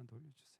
돌려주세요.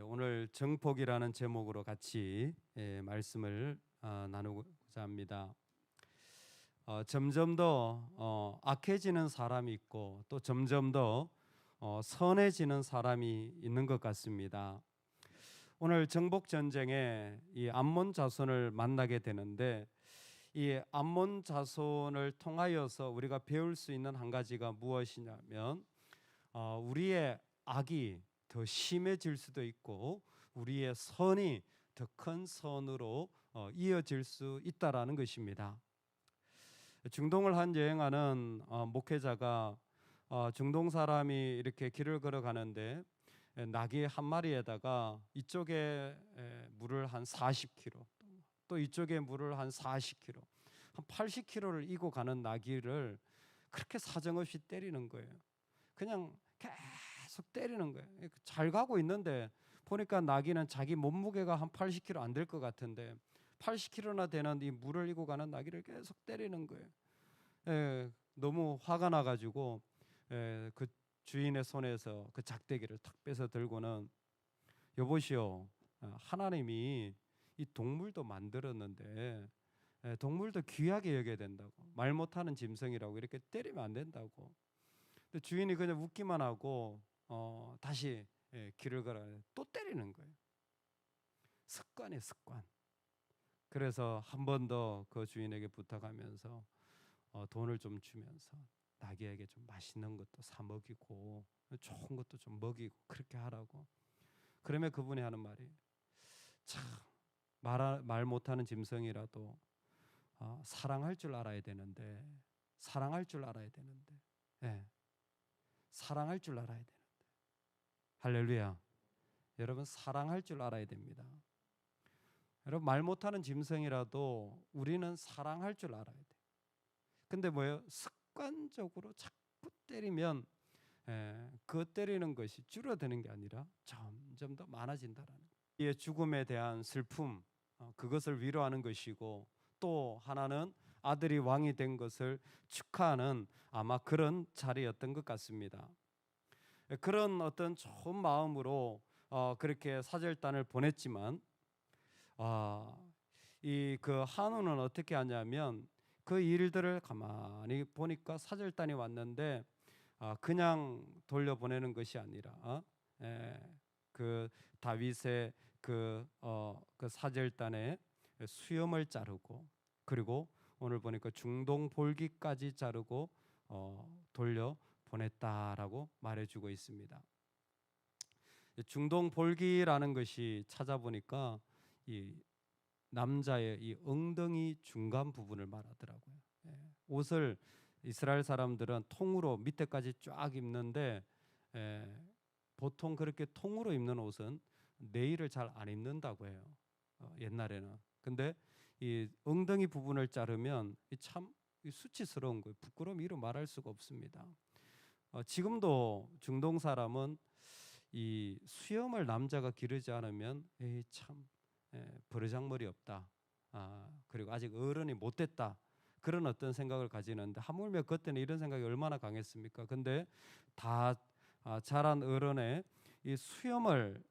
오늘 정복이라는 제목으로 같이 말씀을 나누고자 합니다. 점점 더 악해지는 사람이 있고 또 점점 더 선해지는 사람이 있는 것 같습니다. 오늘 정복 전쟁에 이 암몬 자손을 만나게 되는데 이 암몬 자손을 통하여서 우리가 배울 수 있는 한 가지가 무엇이냐면 우리의 악이 더 심해질 수도 있고 우리의 선이 더 큰 선으로 이어질 수 있다라는 것입니다. 중동을 한 여행하는 목회자가 중동 사람이 이렇게 길을 걸어가는데 나귀 한 마리에다가 이쪽에 물을 한 40kg 또 이쪽에 물을 한 40kg 한 80kg를 이고 가는 나귀를 그렇게 사정없이 때리는 거예요. 그냥 계속 때리는 거예요. 잘 가고 있는데 보니까 나귀는 자기 몸무게가 한 80kg 안 될 것 같은데 80kg나 되는 이 물을 이고 가는 나귀를 계속 때리는 거예요. 너무 화가 나가지고 그 주인의 손에서 그 작대기를 탁 빼서 들고는 여보시오, 하나님이 이 동물도 만들었는데 동물도 귀하게 여겨야 된다고, 말 못하는 짐승이라고 이렇게 때리면 안 된다고. 근데 주인이 그냥 웃기만 하고 다시 길을 걸어 또 때리는 거예요. 습관이에요, 습관. 그래서 한 번 더 그 주인에게 부탁하면서 돈을 좀 주면서 나귀에게 좀 맛있는 것도 사 먹이고 좋은 것도 좀 먹이고 그렇게 하라고. 그러면 그분이 하는 말이 참 말 못하는 짐승이라도 사랑할 줄 알아야 되는데 사랑할 줄 알아야 되는데 사랑할 줄 알아야 되는데 할렐루야. 여러분 사랑할 줄 알아야 됩니다. 여러분 말 못하는 짐승이라도 우리는 사랑할 줄 알아야 돼. 근데 뭐예요? 습관적으로 자꾸 때리면 그 때리는 것이 줄어드는 게 아니라 점점 더 많아진다라는 거예요. 이 죽음에 대한 슬픔, 그것을 위로하는 것이고 또 하나는 아들이 왕이 된 것을 축하하는 아마 그런 자리였던 것 같습니다. 그런 어떤 좋은 마음으로 그렇게 사절단을 보냈지만 이 그 한우는 어떻게 하냐면 그 일들을 가만히 보니까 사절단이 왔는데 그냥 돌려보내는 것이 아니라 그 다윗의 그 사절단의 수염을 자르고 그리고 오늘 보니까 중동 볼기까지 자르고 돌려 보냈다라고 말해주고 있습니다. 중동 볼기라는 것이 찾아보니까 이 남자의 이 엉덩이 중간 부분을 말하더라고요. 옷을 이스라엘 사람들은 통으로 밑에까지 쫙 입는데 보통 그렇게 통으로 입는 옷은 네일을 잘 안 입는다고 해요. 옛날에는. 근데 이 엉덩이 부분을 자르면 참 수치스러운 거예요. 부끄러움 이루 말할 수가 없습니다. 지금도 중동 사람은 이 수염을 남자가 기르지 않으면 참 버르장머리 없다. 그리고 아직 어른이 못 됐다. 그런 어떤 생각을 가지는데 하물며 그때는 이런 생각이 얼마나 강했습니까? 근데 다 자란 어른의 이 수염을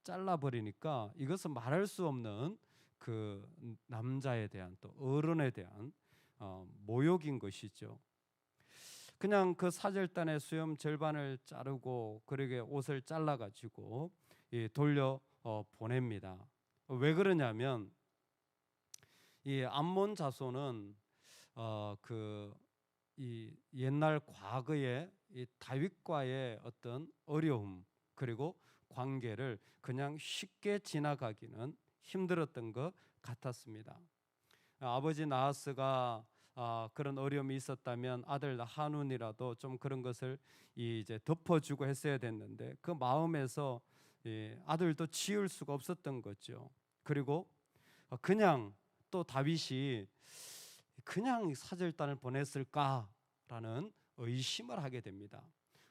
잘라버리니까 이것은 말할 수 없는 그 남자에 대한 또 어른에 대한 모욕인 것이죠. 그냥 그 사절단의 수염 절반을 자르고 그러게 옷을 잘라가지고 돌려 보냅니다. 왜 그러냐면 이 암몬 자손은 이 옛날 과거의 이 다윗과의 어떤 어려움 그리고 관계를 그냥 쉽게 지나가기는 힘들었던 것 같았습니다. 아버지 나하스가 그런 어려움이 있었다면 아들 한운이라도 좀 그런 것을 이제 덮어주고 했어야 됐는데 그 마음에서 아들도 지을 수가 없었던 거죠. 그리고 그냥 또 다윗이 그냥 사절단을 보냈을까라는 의심을 하게 됩니다.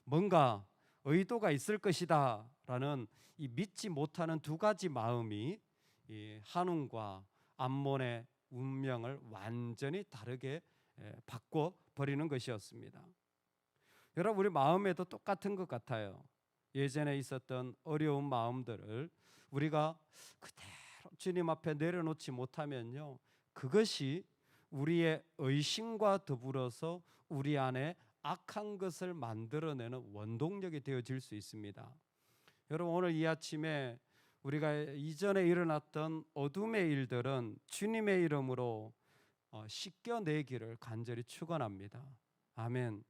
뭔가 의도가 있을 것이다 라는 이 믿지 못하는 두 가지 마음이 이 한운과 암몬의 운명을 완전히 다르게 바꿔버리는 것이었습니다. 여러분, 우리 마음에도 똑같은 것 같아요. 예전에 있었던 어려운 마음들을 우리가 그대로 주님 앞에 내려놓지 못하면요, 그것이 우리의 의심과 더불어서 우리 안에 악한 것을 만들어내는 원동력이 되어질 수 있습니다. 여러분, 오늘 이 아침에 우리가 이전에 일어났던 어둠의 일들은 주님의 이름으로 씻겨내기를 간절히 축원합니다. 아멘.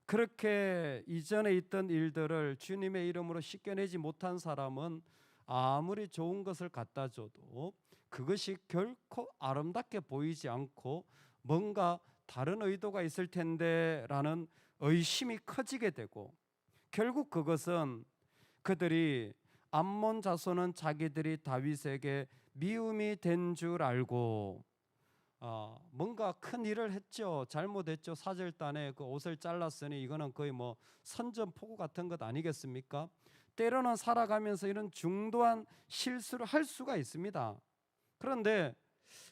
그렇게 이전에 있던 일들을 주님의 이름으로 씻겨내지 못한 사람은 아무리 좋은 것을 갖다 줘도 그것이 결코 아름답게 보이지 않고 뭔가 다른 의도가 있을 텐데 라는 의심이 커지게 되고, 결국 그것은 그들이 암몬 자손은 자기들이 다윗에게 미움이 된 줄 알고 뭔가 큰 일을 했죠. 잘못했죠. 사절단에 그 옷을 잘랐으니 이거는 거의 뭐 선전포고 같은 것 아니겠습니까? 때로는 살아가면서 이런 중도한 실수를 할 수가 있습니다. 그런데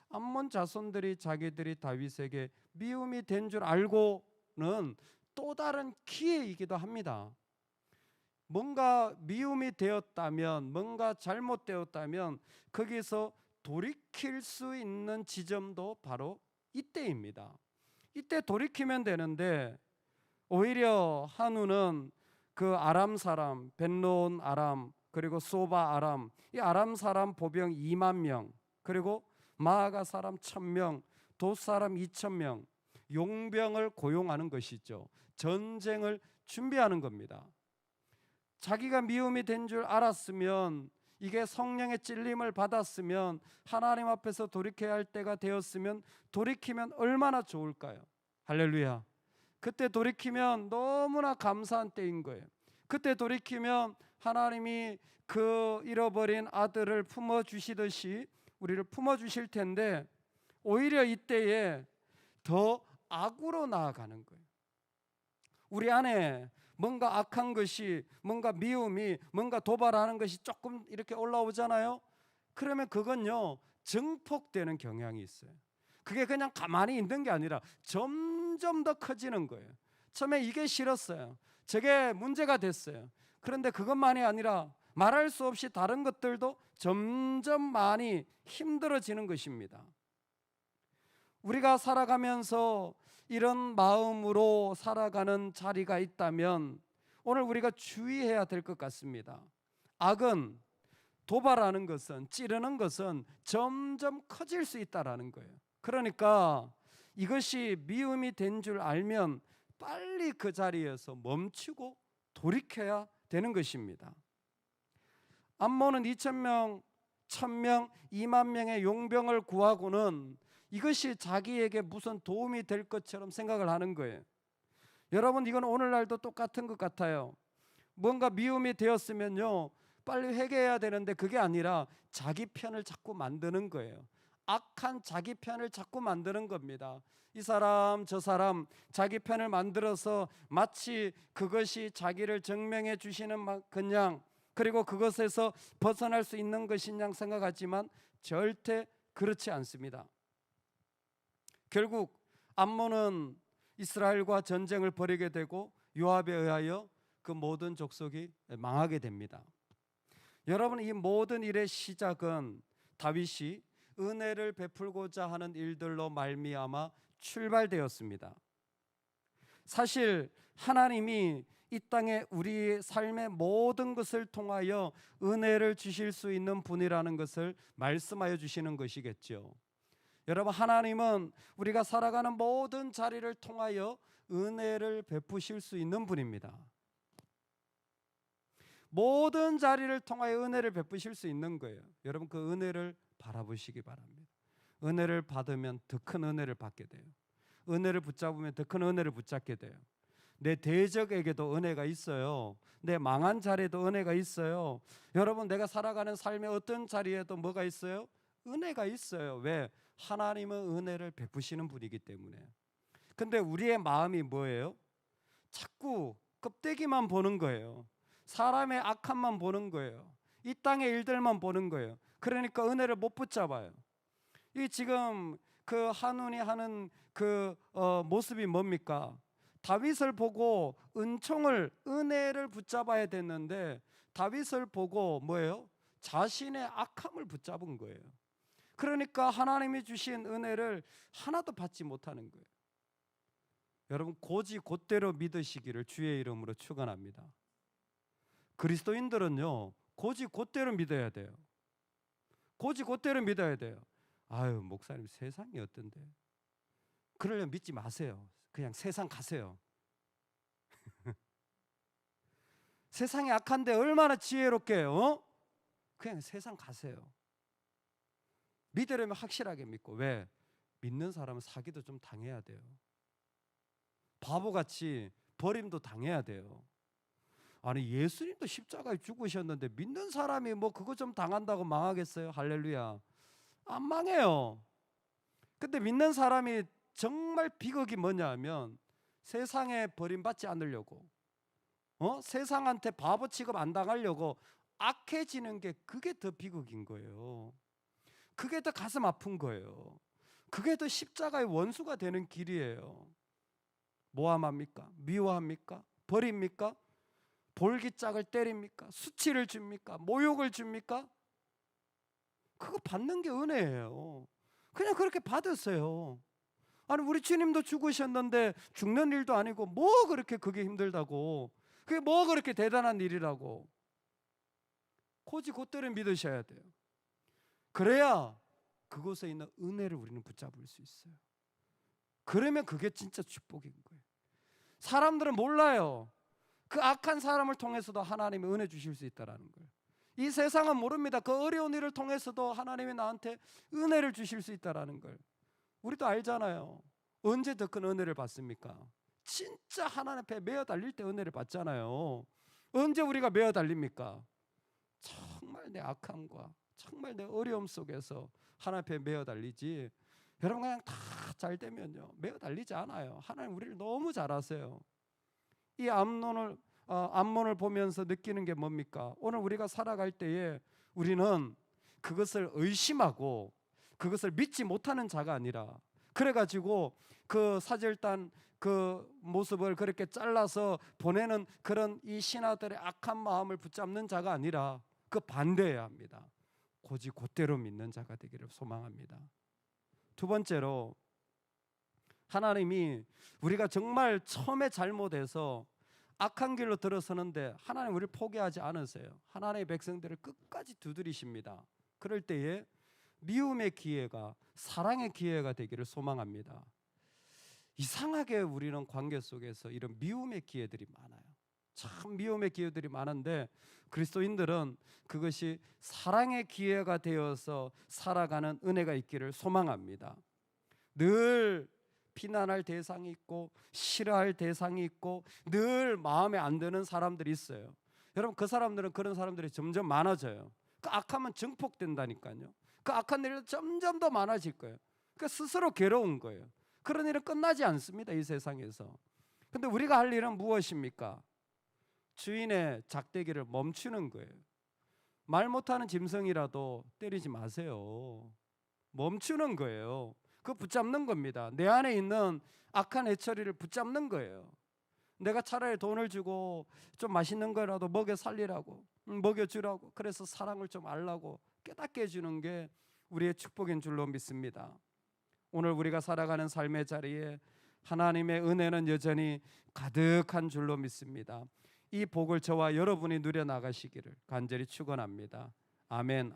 암몬 자손들이 자기들이 다윗에게 미움이 된 줄 알고는 또 다른 기회이기도 합니다. 뭔가 미움이 되었다면, 뭔가 잘못되었다면 거기서 돌이킬 수 있는 지점도 바로 이때입니다. 이때 돌이키면 되는데 오히려 한우는 그 아람 사람, 벤론 아람, 그리고 소바 아람, 이 아람 사람 보병 2만 명, 그리고 마아가 사람 1,000명, 돛 사람 2,000명, 용병을 고용하는 것이죠. 전쟁을 준비하는 겁니다. 자기가 미움이 된 줄 알았으면, 이게 성령의 찔림을 받았으면, 하나님 앞에서 돌이켜야 할 때가 되었으면 돌이키면 얼마나 좋을까요? 할렐루야. 그때 돌이키면 너무나 감사한 때인 거예요. 그때 돌이키면 하나님이 그 잃어버린 아들을 품어주시듯이 우리를 품어주실 텐데, 오히려 이때에 더 악으로 나아가는 거예요. 우리 안에 뭔가 악한 것이, 뭔가 미움이, 뭔가 도발하는 것이 조금 이렇게 올라오잖아요. 그러면 그건요, 증폭되는 경향이 있어요. 그게 그냥 가만히 있는 게 아니라 점점 더 커지는 거예요. 처음에 이게 싫었어요. 저게 문제가 됐어요. 그런데 그것만이 아니라 말할 수 없이 다른 것들도 점점 많이 힘들어지는 것입니다. 우리가 살아가면서 이런 마음으로 살아가는 자리가 있다면 오늘 우리가 주의해야 될 것 같습니다. 악은, 도발하는 것은, 찌르는 것은 점점 커질 수 있다라는 거예요. 그러니까 이것이 미움이 된 줄 알면 빨리 그 자리에서 멈추고 돌이켜야 되는 것입니다. 암몬은 2,000명, 1,000명, 2만 명의 용병을 구하고는 이것이 자기에게 무슨 도움이 될 것처럼 생각을 하는 거예요. 여러분, 이건 오늘날도 똑같은 것 같아요. 뭔가 미움이 되었으면요, 빨리 회개해야 되는데 그게 아니라 자기 편을 자꾸 만드는 거예요. 악한 자기 편을 자꾸 만드는 겁니다. 이 사람 저 사람 자기 편을 만들어서 마치 그것이 자기를 증명해 주시는 그냥, 그리고 그것에서 벗어날 수 있는 것인 양 생각하지만 절대 그렇지 않습니다. 결국 암몬은 이스라엘과 전쟁을 벌이게 되고 요압에 의하여 그 모든 족속이 망하게 됩니다. 여러분, 이 모든 일의 시작은 다윗이 은혜를 베풀고자 하는 일들로 말미암아 출발되었습니다. 사실 하나님이 이 땅에 우리의 삶의 모든 것을 통하여 은혜를 주실 수 있는 분이라는 것을 말씀하여 주시는 것이겠죠. 여러분, 하나님은 우리가 살아가는 모든 자리를 통하여 은혜를 베푸실 수 있는 분입니다. 모든 자리를 통하여 은혜를 베푸실 수 있는 거예요. 여러분, 그 은혜를 바라보시기 바랍니다. 은혜를 받으면 더 큰 은혜를 받게 돼요. 은혜를 붙잡으면 더 큰 은혜를 붙잡게 돼요. 내 대적에게도 은혜가 있어요. 내 망한 자리에도 은혜가 있어요. 여러분, 내가 살아가는 삶의 어떤 자리에도 뭐가 있어요? 은혜가 있어요. 왜? 하나님은 은혜를 베푸시는 분이기 때문에. 근데 우리의 마음이 뭐예요? 자꾸 껍데기만 보는 거예요. 사람의 악함만 보는 거예요. 이 땅의 일들만 보는 거예요. 그러니까 은혜를 못 붙잡아요. 이 지금 그 한운이 하는 그 모습이 뭡니까? 다윗을 보고 은혜를 붙잡아야 됐는데 다윗을 보고 뭐예요? 자신의 악함을 붙잡은 거예요. 그러니까 하나님이 주신 은혜를 하나도 받지 못하는 거예요. 여러분, 곧대로 믿으시기를 주의 이름으로 축원합니다. 그리스도인들은요, 곧대로 믿어야 돼요. 곧대로 믿어야 돼요. 아유, 목사님 세상이 어떤데? 그러려면 믿지 마세요. 그냥 세상 가세요. 세상이 악한데 얼마나 지혜롭게, 그냥 세상 가세요. 믿으려면 확실하게 믿고. 왜? 믿는 사람은 사기도 좀 당해야 돼요. 바보같이 버림도 당해야 돼요. 아니, 예수님도 십자가에 죽으셨는데 믿는 사람이 뭐 그거 좀 당한다고 망하겠어요? 할렐루야. 안 망해요. 근데 믿는 사람이 정말 비극이 뭐냐면 세상에 버림받지 않으려고, 세상한테 바보 취급 안 당하려고 악해지는 게, 그게 더 비극인 거예요. 그게 더 가슴 아픈 거예요. 그게 더 십자가의 원수가 되는 길이에요. 모함합니까? 미워합니까? 버립니까? 볼기짝을 때립니까? 수치를 줍니까? 모욕을 줍니까? 그거 받는 게 은혜예요. 그냥 그렇게 받으세요. 아니, 우리 주님도 죽으셨는데 죽는 일도 아니고 뭐 그렇게 그게 힘들다고, 그게 뭐 그렇게 대단한 일이라고. 곧대로 믿으셔야 돼요. 그래야 그곳에 있는 은혜를 우리는 붙잡을 수 있어요. 그러면 그게 진짜 축복인 거예요. 사람들은 몰라요. 그 악한 사람을 통해서도 하나님이 은혜 주실 수 있다는 거예요. 이 세상은 모릅니다. 그 어려운 일을 통해서도 하나님이 나한테 은혜를 주실 수 있다는 걸. 우리도 알잖아요. 언제 더 큰 은혜를 받습니까? 진짜 하나님 앞에 매어 달릴 때 은혜를 받잖아요. 언제 우리가 매어 달립니까? 정말 내 악함과 정말 내 어려움 속에서 하나님 앞에 매어 달리지. 여러분, 그냥 다 잘 되면요 매어 달리지 않아요. 하나님 우리를 너무 잘 아세요. 이 암몬을 보면서 느끼는 게 뭡니까? 오늘 우리가 살아갈 때에 우리는 그것을 의심하고 그것을 믿지 못하는 자가 아니라, 그래가지고 그 사절단 그 모습을 그렇게 잘라서 보내는 그런 이 신하들의 악한 마음을 붙잡는 자가 아니라 그 반대해야 합니다. 곧대로 믿는 자가 되기를 소망합니다. 두 번째로, 하나님이 우리가 정말 처음에 잘못해서 악한 길로 들어서는데 하나님 우리를 포기하지 않으세요. 하나님의 백성들을 끝까지 두드리십니다. 그럴 때에 미움의 기회가 사랑의 기회가 되기를 소망합니다. 이상하게 우리는 관계 속에서 이런 미움의 기회들이 많아요. 참 미움의 기회들이 많은데 그리스도인들은 그것이 사랑의 기회가 되어서 살아가는 은혜가 있기를 소망합니다. 늘 비난할 대상이 있고 싫어할 대상이 있고 늘 마음에 안 드는 사람들이 있어요. 여러분, 그 사람들은 그런 사람들이 점점 많아져요. 그 악하면 증폭된다니까요. 그 악한 일이 점점 더 많아질 거예요. 그러니까 스스로 괴로운 거예요. 그런 일은 끝나지 않습니다, 이 세상에서. 근데 우리가 할 일은 무엇입니까? 주인의 작대기를 멈추는 거예요. 말 못하는 짐승이라도 때리지 마세요. 멈추는 거예요. 그거 붙잡는 겁니다. 내 안에 있는 악한 해처리를 붙잡는 거예요. 내가 차라리 돈을 주고 좀 맛있는 거라도 먹여 살리라고, 먹여주라고, 그래서 사랑을 좀 알라고 깨닫게 해주는 게 우리의 축복인 줄로 믿습니다. 오늘 우리가 살아가는 삶의 자리에 하나님의 은혜는 여전히 가득한 줄로 믿습니다. 이 복을 저와 여러분이 누려나가시기를 간절히 축원합니다. 아멘.